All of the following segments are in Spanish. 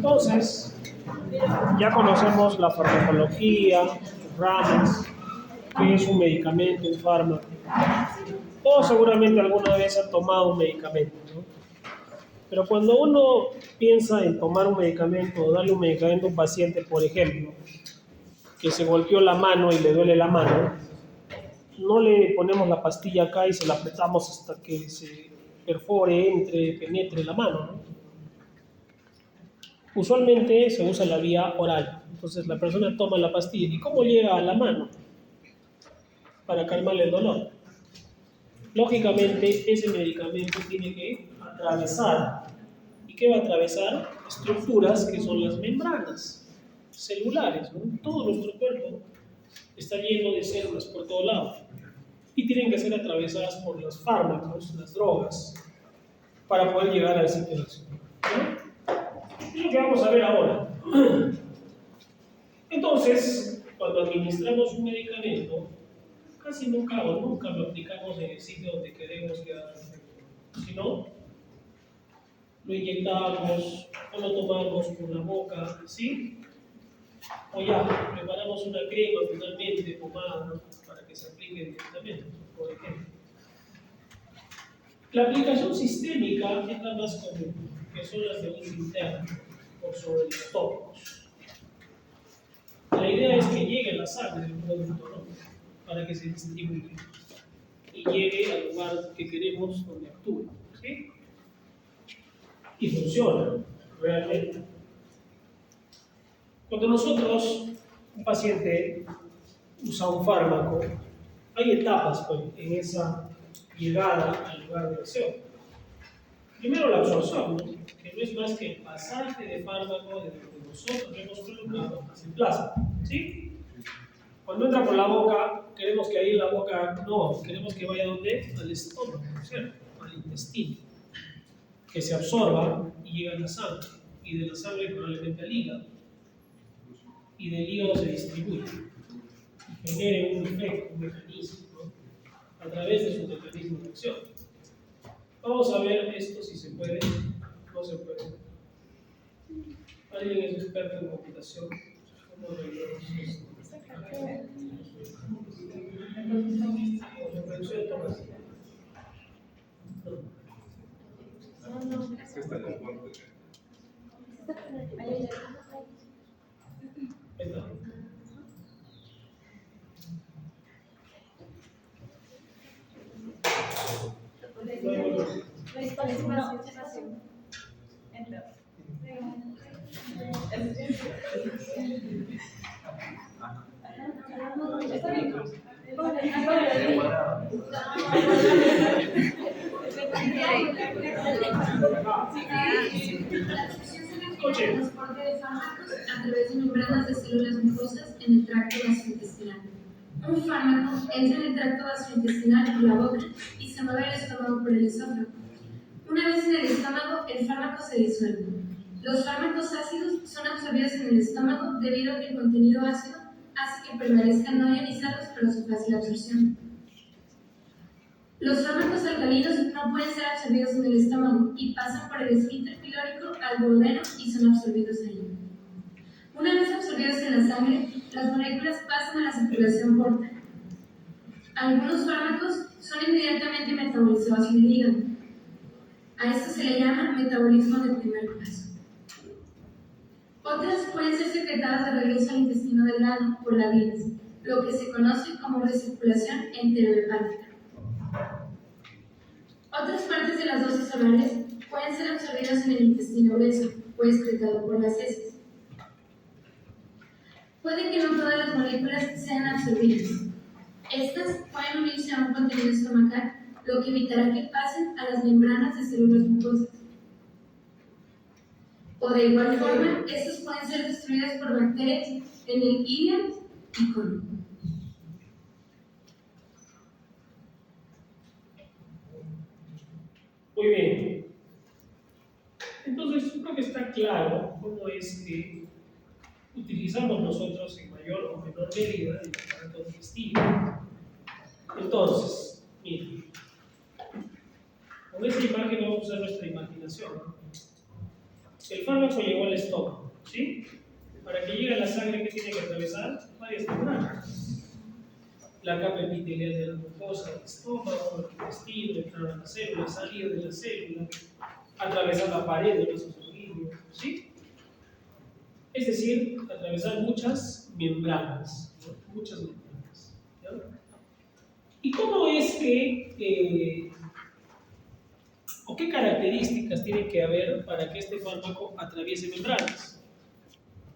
Entonces, ya conocemos la farmacología, sus ramas, qué es un medicamento, un fármaco. Todos seguramente alguna vez han tomado un medicamento, ¿no? Pero cuando uno piensa en tomar un medicamento o darle un medicamento a un paciente, por ejemplo, que se golpeó la mano y le duele la mano, no le ponemos la pastilla acá y se la apretamos hasta que se perfore, penetre la mano, ¿no? Usualmente se usa la vía oral, entonces la persona toma la pastilla. ¿Y cómo llega a la mano? Para calmarle el dolor. Lógicamente, ese medicamento tiene que atravesar. ¿Y qué va a atravesar? Estructuras que son las membranas celulares, ¿no? Todo nuestro cuerpo está lleno de células por todo lado y tienen que ser atravesadas por los fármacos, las drogas, para poder llegar al sitio de acción, ¿no? Es lo que vamos a ver ahora. Entonces, cuando administramos un medicamento, casi nunca lo aplicamos en el sitio donde queremos que haga efecto, sino lo inyectamos o lo tomamos por la boca, ¿sí? O ya, preparamos una crema finalmente, pomada, ¿no? Para que se aplique directamente, por ejemplo. La aplicación sistémica es la más común, que son las de uso interno, por sobre los tópicos. La idea es que llegue a la sangre del producto, ¿no? Para que se distribuya y llegue al lugar que queremos donde actúe, ¿sí? Y funciona realmente. Cuando nosotros, un paciente, usa un fármaco, hay etapas pues, en esa llegada al lugar de acción. Primero la absorción, ¿no? Que no es más que el pasaje de fármaco de lo que nosotros hemos colocado hacia el plasma, ¿sí? Cuando entra por la boca, queremos que ahí en la boca, no, queremos que vaya ¿dónde? Al estómago, ¿cierto? Al intestino, que se absorba y llegue a la sangre, y de la sangre probablemente al hígado, y del hígado se distribuye, y genere un efecto, un mecanismo, ¿no? A través de su mecanismo de acción. Vamos a ver esto si se puede, no se puede. ¿Alguien es experto en computación? ¿Cómo revisamos esto? Transporte de fármacos a través de membranas de células mucosas en el tracto gastrointestinal. Un fármaco entra en el tracto gastrointestinal por la boca y se mueve al estómago por el esófago. Una vez en el estómago, el fármaco se disuelve. Los fármacos ácidos son absorbidos en el estómago debido a que el contenido ácido hace que permanezcan no ionizados para su fácil absorción. Los fármacos alcalinos no pueden ser absorbidos en el estómago y pasan por el esfínter pilórico al duodeno y son absorbidos ahí. Una vez absorbidos en la sangre, las moléculas pasan a la circulación portal. Algunos fármacos son inmediatamente metabolizados en el hígado. A esto se le llama metabolismo de primer paso. Otras pueden ser secretadas de regreso al intestino delgado por la bilis, lo que se conoce como recirculación enterohepática. Otras partes de las dosis orales pueden ser absorbidas en el intestino grueso o excretado por las heces. Puede que no todas las moléculas sean absorbidas. Estas pueden unirse a un contenido estomacal, lo que evitará que pasen a las membranas de células mucosas. O de igual forma, estos pueden ser destruidos por bacterias en el hígado y colon. Muy bien. Entonces, creo que está claro cómo es que utilizamos nosotros en mayor o menor medida el aparato digestivo. Entonces, miren, con esta imagen vamos a usar nuestra imaginación, ¿no? El fármaco llegó al estómago, ¿sí? Para que llegue a la sangre, ¿qué tiene que atravesar? Varias membranas. La capa epitelial de la mucosa del estómago, el intestino, entrar a la célula, salir de la célula, atravesar la pared del vaso sanguíneo, ¿sí? Es decir, atravesar muchas membranas, ¿no? Muchas membranas, ¿ya? ¿Y cómo es que, o qué características tiene que haber para que este fármaco atraviese membranas?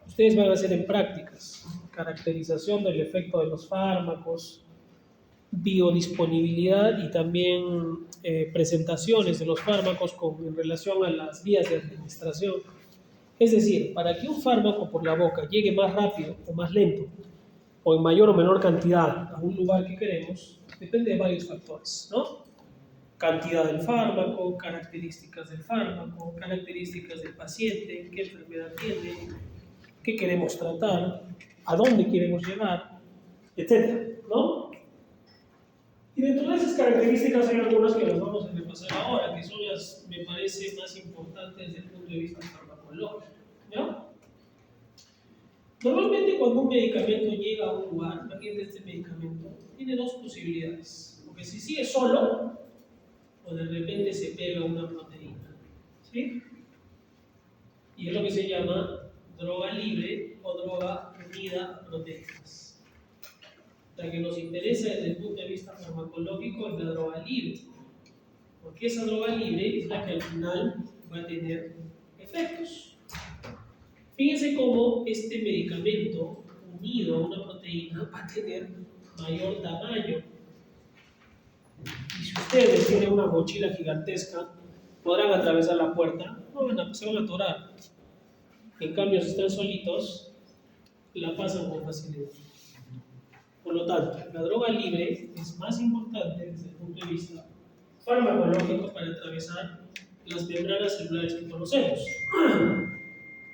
Ustedes van a hacer en prácticas, caracterización del efecto de los fármacos, biodisponibilidad y también presentaciones de los fármacos en relación a las vías de administración. Es decir, para que un fármaco por la boca llegue más rápido o más lento, o en mayor o menor cantidad a un lugar que queremos, depende de varios factores, ¿no? Cantidad del fármaco, características del fármaco, características del paciente, qué enfermedad tiene, qué queremos tratar, a dónde queremos llegar, etcétera, ¿no? Y dentro de esas características hay algunas que las vamos a repasar ahora, que son las, me parece, más importantes desde el punto de vista farmacológico, ¿ya? Normalmente cuando un medicamento llega a un lugar, imagínate este medicamento, tiene dos posibilidades, porque si sigue solo, o de repente se pega una proteína, ¿sí? Y es lo que se llama droga libre o droga unida a proteínas. La que nos interesa desde el punto de vista farmacológico es la droga libre, porque esa droga libre es la que al final va a tener efectos. Fíjense cómo este medicamento unido a una proteína va a tener mayor tamaño. Y si ustedes tienen una mochila gigantesca, podrán atravesar la puerta, no, se van a atorar. En cambio, si están solitos, la pasan con facilidad. Por lo tanto, la droga libre es más importante desde el punto de vista farmacológico para atravesar las membranas celulares que conocemos.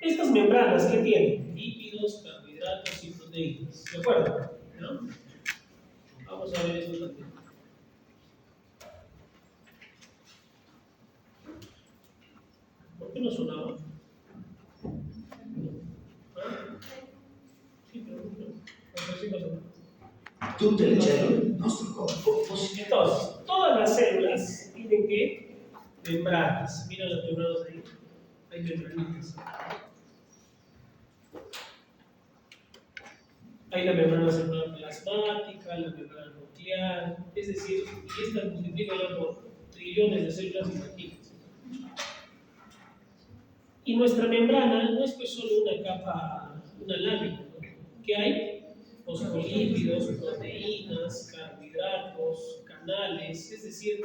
Estas membranas, ¿qué tienen? Lípidos, carbohidratos y proteínas. ¿De acuerdo? ¿No? Vamos a ver eso también. ¿Por qué no sonaba? ¿Ah? Sí, pero no. Sí no sonaba. Tutte le cellule del nostro corpo Entonces, todas las células tienen que membranas. Mira las membranas ahí. Hay membranitas. Hay la membrana celular plasmática, la membrana nuclear, es decir, y estas multiplican por trillones de células, imagínense. Y nuestra membrana no es pues solo una capa, una lámina, ¿no? ¿Qué hay? Fosfolípidos, proteínas, carbohidratos, canales, es decir,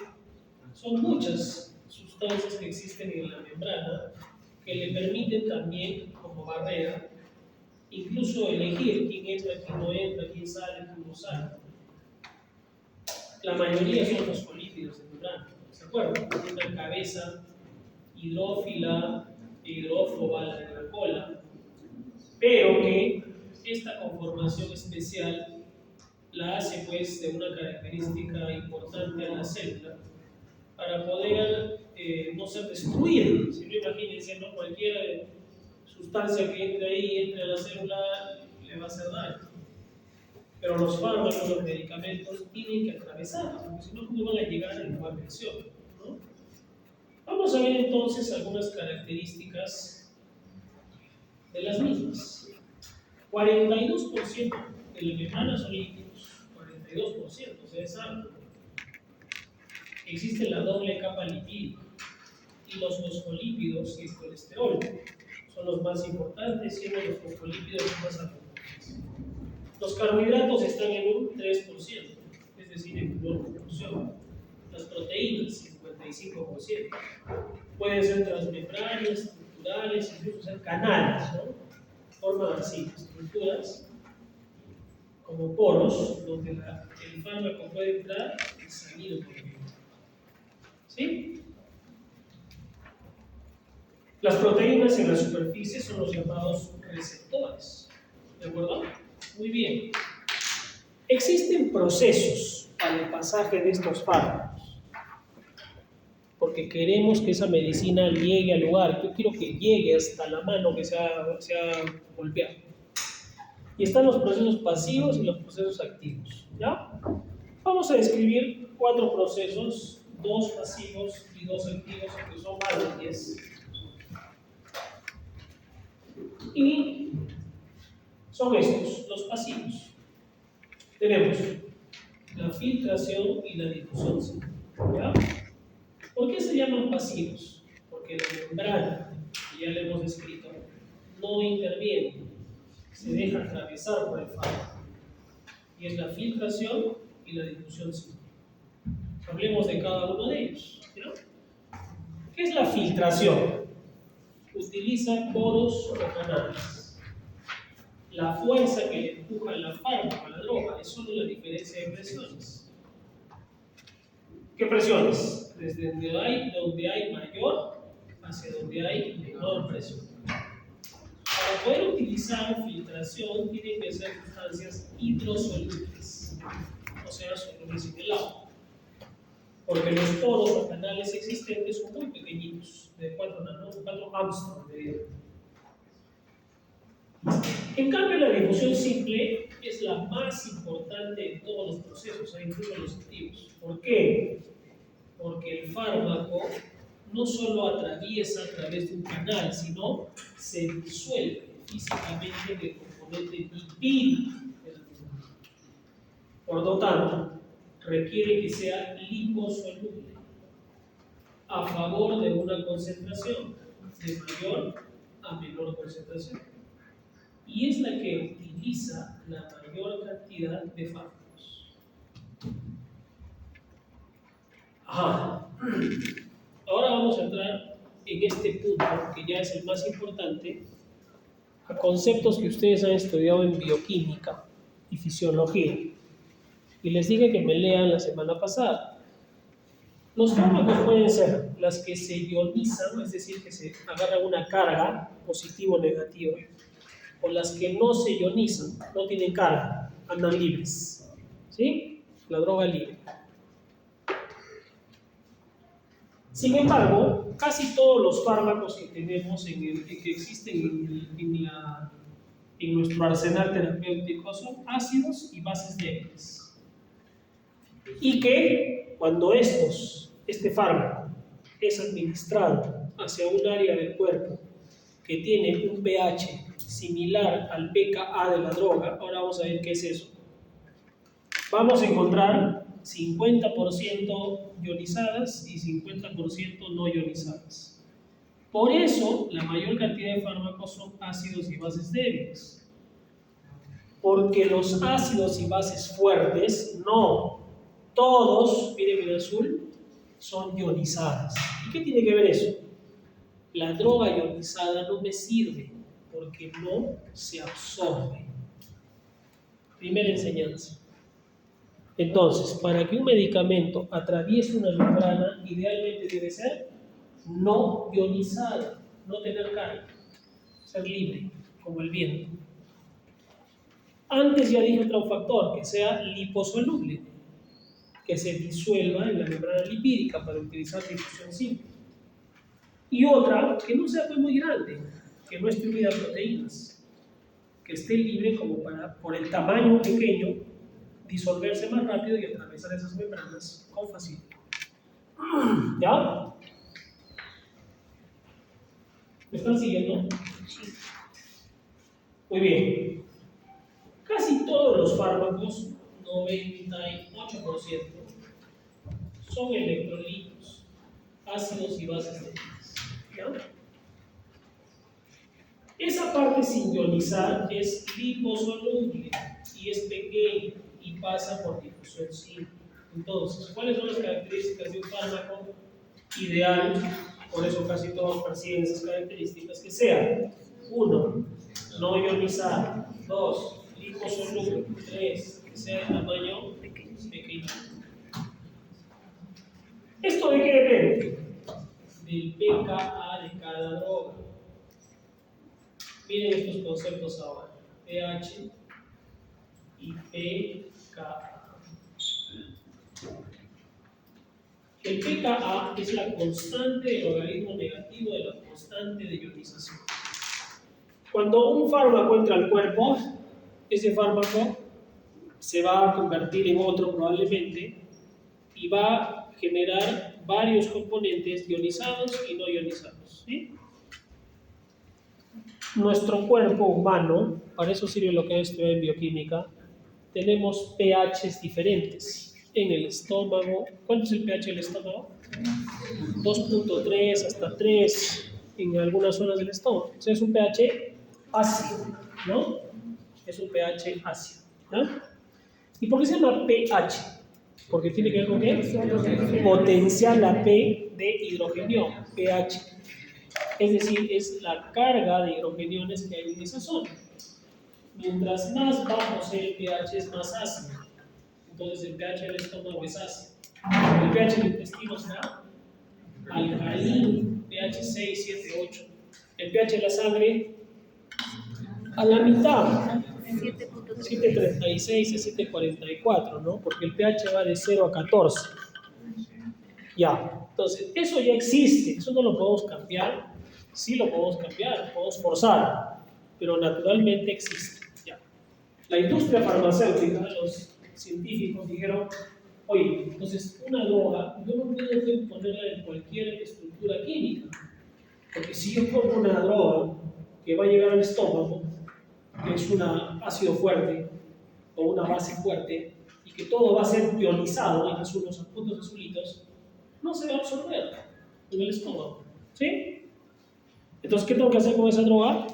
son muchas sustancias que existen en la membrana que le permiten también, como barrera, incluso elegir quién entra, quién no entra, quién sale, quién no sale. La mayoría son fosfolípidos de membrana, ¿se acuerdan? Una cabeza hidrófila e hidrófoba, la de la cola, pero que esta conformación especial la hace pues de una característica importante a la célula para poder no ser destruida. Si no, imagínense, ¿no? Cualquier sustancia que entre ahí, entre a la célula, le va a hacer daño. Pero los fármacos, los medicamentos, tienen que atravesar, porque si no, ¿cómo van a llegar al lugar de acción? ¿No? Vamos a ver entonces algunas características de las mismas. 42% de la membrana son lípidos, 42%, ustedes saben. Existe la doble capa lipídica y los fosfolípidos y el colesterol son los más importantes, siendo los fosfolípidos los más abundantes. Los carbohidratos están en un 3%, es decir, en menor proporción. Las proteínas, 55%. Pueden ser transmembranas, estructurales, incluso ser canales, ¿no? Forman así estructuras como poros donde el fármaco puede entrar y salir por el. ¿Sí? Las proteínas en la superficie son los llamados receptores. ¿De acuerdo? Muy bien. Existen procesos para el pasaje de estos fármacos. porque queremos que esa medicina llegue al lugar. Yo quiero que llegue hasta la mano que se ha golpeado. Y están los procesos pasivos y los procesos activos. ¿Ya? Vamos a describir 4 procesos, 2 pasivos y 2 activos, que son más de 10. Y son estos, los pasivos. Tenemos la filtración y la difusión. ¿Ya? ¿Por qué se llaman pasivos? Porque la membrana, que ya le hemos descrito, no interviene, se deja atravesar por el fármaco. Y es la filtración y la difusión. Hablemos de cada uno de ellos. ¿Ya? ¿Qué es la filtración? Utiliza poros o canales. La fuerza que le empuja la fármaco a la droga es solo la diferencia de presiones. ¿Qué presiones? Desde donde hay mayor hacia donde hay menor presión. Para poder utilizar filtración tienen que ser sustancias hidrosolubles, o sea, solubles en el agua. Porque los poros o canales existentes son muy pequeñitos, de 4 Armstrong de vida. En cambio, la difusión simple es la más importante de todos los procesos, incluso los activos. ¿Por qué? Porque el fármaco no solo atraviesa a través de un canal, sino se disuelve físicamente en el componente lipídico de la membrana. Por lo tanto, requiere que sea liposoluble a favor de una concentración de mayor a menor concentración. Y es la que utiliza la mayor cantidad de fármacos. Ajá. Ahora vamos a entrar en este punto, que ya es el más importante, a conceptos que ustedes han estudiado en bioquímica y fisiología. Y les dije que me lean la semana pasada. Los fármacos pueden ser las que se ionizan, es decir, que se agarran una carga, positivo o negativo, o las que no se ionizan, no tienen carga, andan libres. ¿Sí? La droga libre. Sin embargo, casi todos los fármacos que tenemos, que existen en nuestro arsenal terapéutico, son ácidos y bases débiles. Y que cuando este fármaco es administrado hacia un área del cuerpo que tiene un pH similar al pKa de la droga, ahora vamos a ver qué es eso, vamos a encontrar 50% ionizadas y 50% no ionizadas. Por eso, la mayor cantidad de fármacos son ácidos y bases débiles. Porque los ácidos y bases fuertes, no todos, miren en azul, son ionizadas. ¿Y qué tiene que ver eso? La droga ionizada no me sirve porque no se absorbe. Primera enseñanza. Entonces, para que un medicamento atraviese una membrana, idealmente debe ser no ionizada, no tener carga, ser libre, como el viento. Antes ya dije otro factor, que sea liposoluble, que se disuelva en la membrana lipídica para utilizar difusión simple. Y otra, que no sea muy grande, que no esté unida a proteínas, que esté libre como para, por el tamaño pequeño, disolverse más rápido y atravesar esas membranas con facilidad. ¿Ya? ¿Me están siguiendo? Sí. Muy bien. Casi todos los fármacos, 98%, son electrolitos, ácidos y bases débiles. ¿Ya? Esa parte sin ionizar es liposoluble y es pequeña y pasa por difusión simple. Entonces, ¿cuáles son las características de un fármaco ideal? Por eso casi todos persiguen esas características, que sea 1. No ionizado, 2. Liposoluble, 3. Que sea de tamaño pequeño. ¿Esto de qué depende? Del pKa de cada droga. Miren estos conceptos ahora, pH y pKa. El pKa es la constante del logaritmo negativo de la constante de ionización. Cuando un fármaco entra al cuerpo, ese fármaco se va a convertir en otro probablemente y va a generar varios componentes ionizados y no ionizados, ¿sí? Nuestro cuerpo humano, para eso sirve lo que estudiado en bioquímica, tenemos pHs diferentes. En el estómago, ¿cuánto es el pH del estómago? 2.3 hasta 3 en algunas zonas del estómago. O sea, es un pH ácido, ¿no? Es un pH ácido, ¿no? ¿Y por qué se llama pH? Porque tiene que ver con qué? Potencial a P de hidrogenio, pH. Es decir, es la carga de hidrogeniones que hay en esa zona. Mientras más bajo sea el pH, es más ácido. Entonces el pH del estómago es ácido. El pH del intestino está alcalino, pH 6, 7, 8. El pH de la sangre a la mitad, 7.36 a 7.44, ¿no? Porque el pH va de 0 a 14. Ya, entonces eso ya existe, eso no lo podemos cambiar. Sí lo podemos cambiar, podemos forzar, pero naturalmente existe. Ya. La industria farmacéutica, los científicos dijeron, oye, entonces una droga, yo no puedo ponerla en cualquier estructura química, porque si yo pongo una droga que va a llegar al estómago, que es un ácido fuerte o una base fuerte, y que todo va a ser ionizado en unos puntos azulitos, no se va a absorber en el estómago, ¿sí? Entonces, ¿qué tengo que hacer con esa droga?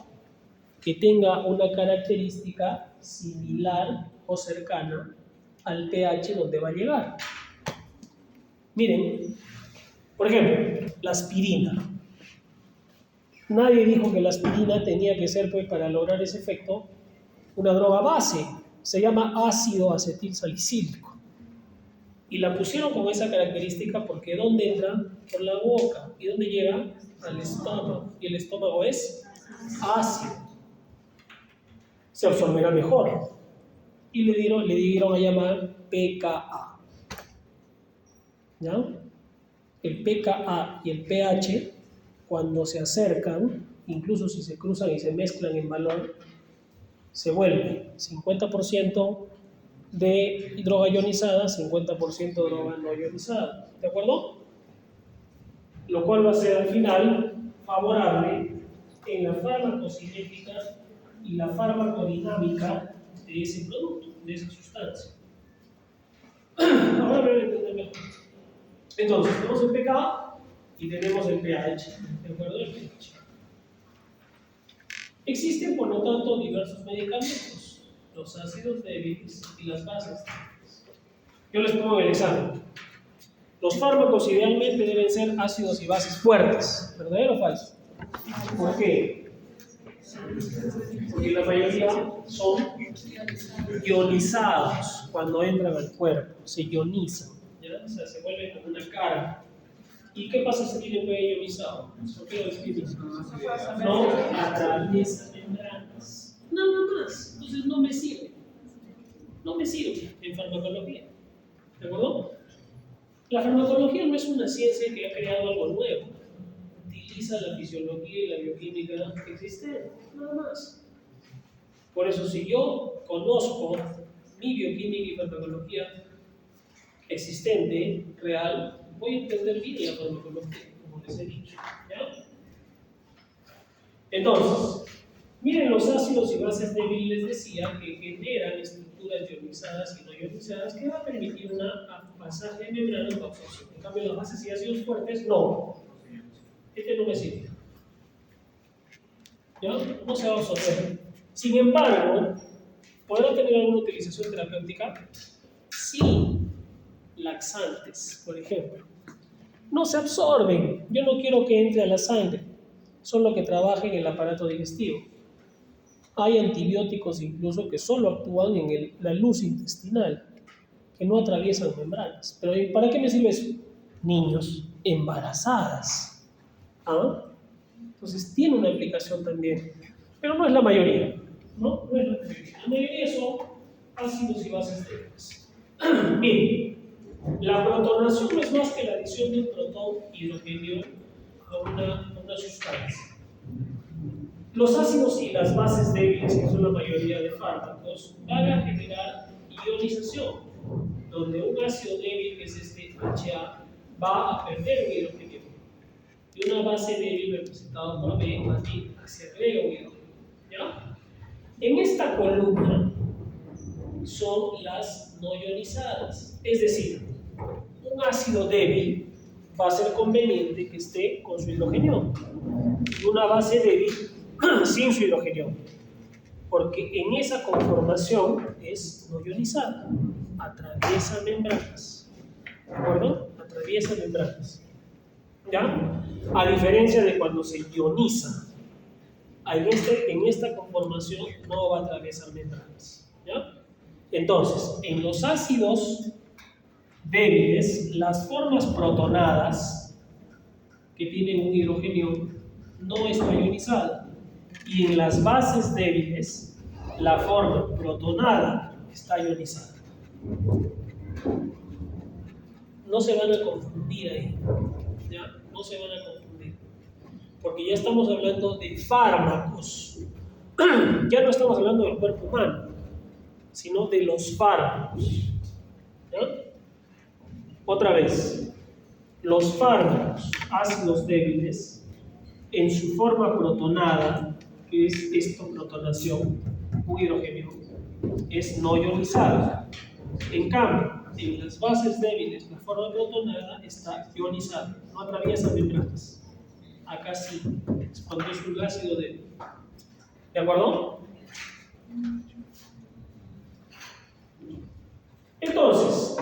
Que tenga una característica similar o cercana al pH donde va a llegar. Miren, por ejemplo, la aspirina. Nadie dijo que la aspirina tenía que ser, pues, para lograr ese efecto, una droga base. Se llama ácido acetilsalicílico. Y la pusieron con esa característica porque ¿dónde entra? Por la boca. ¿Y dónde llega? Al estómago. Y el estómago es ácido. Se absorberá mejor. Y le dieron a llamar pKa. ¿Ya? El pKa y el pH, cuando se acercan, incluso si se cruzan y se mezclan en valor, se vuelve 50% de droga ionizada, 50% de droga no ionizada. ¿De acuerdo? Lo cual va a ser al final favorable en la farmacocinética y la farmacodinámica de ese producto, de esa sustancia. Ahora voy a entender mejor. Entonces, tenemos el pKa y tenemos el pH. ¿De acuerdo? El pH. Existen, por lo tanto, diversos medicamentos, los ácidos débiles y las bases débiles. Yo les pongo el examen. Los fármacos idealmente deben ser ácidos y bases fuertes. ¿Verdadero o falso? ¿Por qué? Porque la mayoría son ionizados cuando entran al cuerpo. Se ionizan, ¿ya? O sea, se vuelven como una carga. ¿Y qué pasa si tiene pH ionizado? ¿Por qué lo describimos? No atraviesa membranas. Nada más. Entonces no me sirve. No me sirve en farmacología. ¿De acuerdo? La farmacología no es una ciencia que ha creado algo nuevo. Utiliza la fisiología y la bioquímica existente. Nada más. Por eso, si yo conozco mi bioquímica y farmacología existente, real, voy a entender bien la farmacología, como les he dicho. ¿Ya? Entonces, miren los ácidos y bases débiles, les decía, que generan estructuras ionizadas y no ionizadas que va a permitir un pasaje de membranas o absorción. En cambio, las bases y ácidos fuertes, no. Este no me sirve. ¿Ya? No se va a absorber. Sin embargo, ¿podrá tener alguna utilización terapéutica? Sí. Laxantes, por ejemplo. No se absorben. Yo no quiero que entre a la sangre. Solo que trabajen en el aparato digestivo. Hay antibióticos incluso que solo actúan en la luz intestinal, que no atraviesan membranas. Pero ¿para qué me sirve eso? Niños, embarazadas. ¿Ah? Entonces tiene una aplicación también. Pero no es la mayoría. No es la mayoría. La mayoría son ácidos y bases débiles. Bien. La protonación no es más que la adición de un protón hidrogenio a una sustancia. Los ácidos y las bases débiles, que son la mayoría de fármacos, van a generar ionización, donde un ácido débil, que es este HA, va a perder un hidrogenio. Y una base débil representada por B, más bien se agrega un hidrógeno. ¿Ya? En esta columna son las no ionizadas, es decir, un ácido débil va a ser conveniente que esté con su hidrogenio y una base débil sin su hidrogenio, porque en esa conformación es no ionizada, atraviesa membranas, ¿de acuerdo? Atraviesa membranas, ¿ya? A diferencia de cuando se ioniza, en esta conformación no va a atravesar membranas, ¿ya? Entonces, en los ácidos débiles, las formas protonadas que tienen un hidrogenio no está ionizada, y en las bases débiles, la forma protonada está ionizada. No se van a confundir ahí, ¿ya? No se van a confundir, porque ya estamos hablando de fármacos, ya no estamos hablando del cuerpo humano, sino de los fármacos, ¿ya? Otra vez, los fármacos ácidos débiles, en su forma protonada, que es esta protonación, un hidrogenio, es no ionizada. En cambio, en las bases débiles, la forma protonada está ionizada, no atraviesa membranas. Acá sí, es cuando es un ácido débil. ¿De acuerdo? Entonces,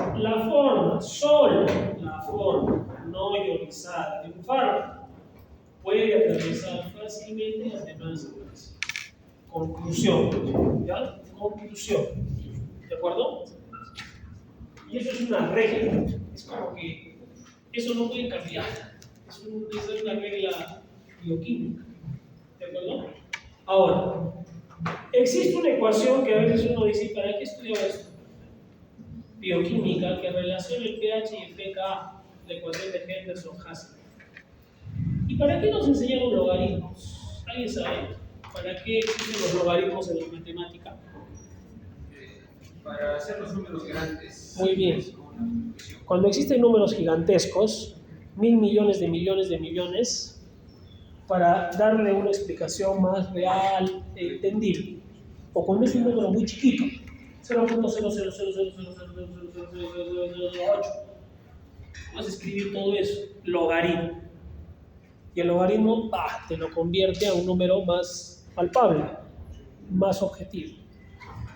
solo la forma no ionizada de un fármaco puede atravesar fácilmente las membranas celulares. Conclusión, ¿ya? Conclusión, ¿de acuerdo? Y eso es una regla, es como que eso no puede cambiar, es una regla bioquímica, ¿de acuerdo? Ahora, existe una ecuación que a veces uno dice, ¿para qué estudiaba esto? Bioquímica, que relaciona el pH y el pKa, la ecuación de Henderson-Hasselbalch. ¿Y para qué nos enseñan los logaritmos? ¿Alguien sabe? ¿Para qué existen los logaritmos en la matemática? Para hacer los números grandes. Muy bien. Cuando existen números gigantescos, 1.000 millones de millones de millones, para darle una explicación más real, entendible. O cuando es un número muy chiquito, 0.00000000008. Vas a escribir todo eso, logaritmo. Y el logaritmo te lo convierte a un número más palpable, más objetivo.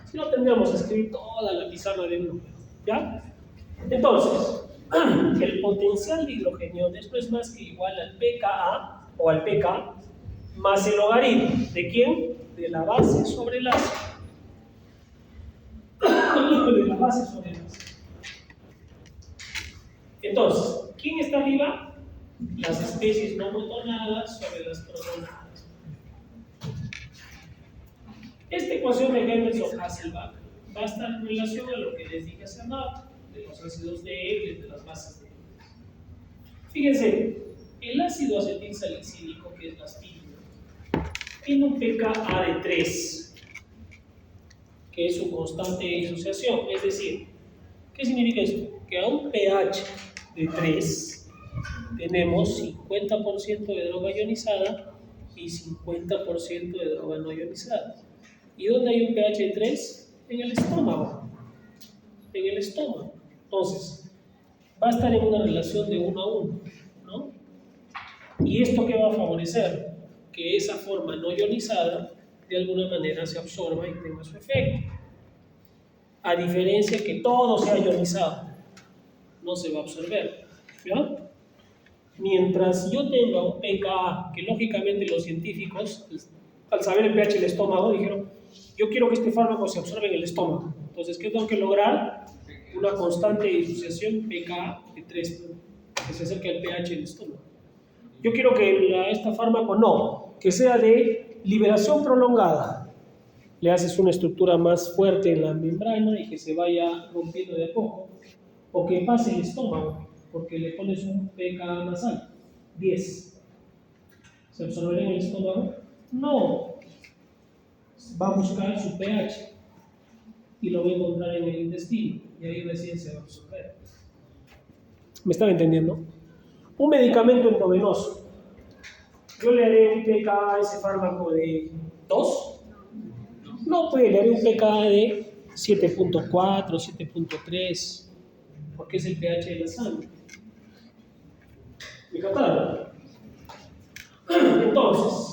Si no, tendríamos que escribir toda la pizarra de un número, ¿ya? Entonces, el potencial de hidrogeniones no es más que igual al pKa o al pK más el logaritmo. ¿De quién? De la base sobre el ácido. De la base sobre el ácido. Entonces, ¿quién está arriba? Las especies no protonadas sobre las protonadas. Esta ecuación de Henderson-Hasselbalch va a estar en relación a lo que les dije hace rato, de los ácidos débiles, de las bases débiles. Fíjense, el ácido acetilsalicílico, que es la aspirina, tiene un pKa de 3, que es su constante de disociación. Es decir, ¿qué significa esto? Que a un pH de 3 tenemos 50% de droga ionizada y 50% de droga no ionizada. ¿Y dónde hay un pH de 3? En el estómago. En el estómago. Entonces, va a estar en una relación de 1 a 1, ¿no? ¿Y esto qué va a favorecer? Que esa forma no ionizada de alguna manera se absorba y tenga su efecto. A diferencia que todo sea ionizado, no se va a absorber, ¿ya? Mientras yo tenga un pKa, que lógicamente los científicos, al saber el pH del estómago, dijeron, yo quiero que este fármaco se absorba en el estómago. Entonces, ¿qué tengo que lograr? Una constante de disociación pKa de 3, que se acerque al pH del estómago. Yo quiero que este fármaco no, que sea de liberación prolongada. Le haces una estructura más fuerte en la membrana y que se vaya rompiendo de a poco. o que pase el estómago, porque le pones un pKa nasal, 10. ¿Se absorberá en el estómago? No. Va a buscar su pH y lo va a encontrar en el intestino y ahí recién se va a absorber. ¿Me están entendiendo? Un medicamento endovenoso. Yo le haré un pKa a ese fármaco de 2. No, pues le haré un pKa de 7.4, 7.3, porque es el pH de la sangre. ¿Me captaron? Entonces,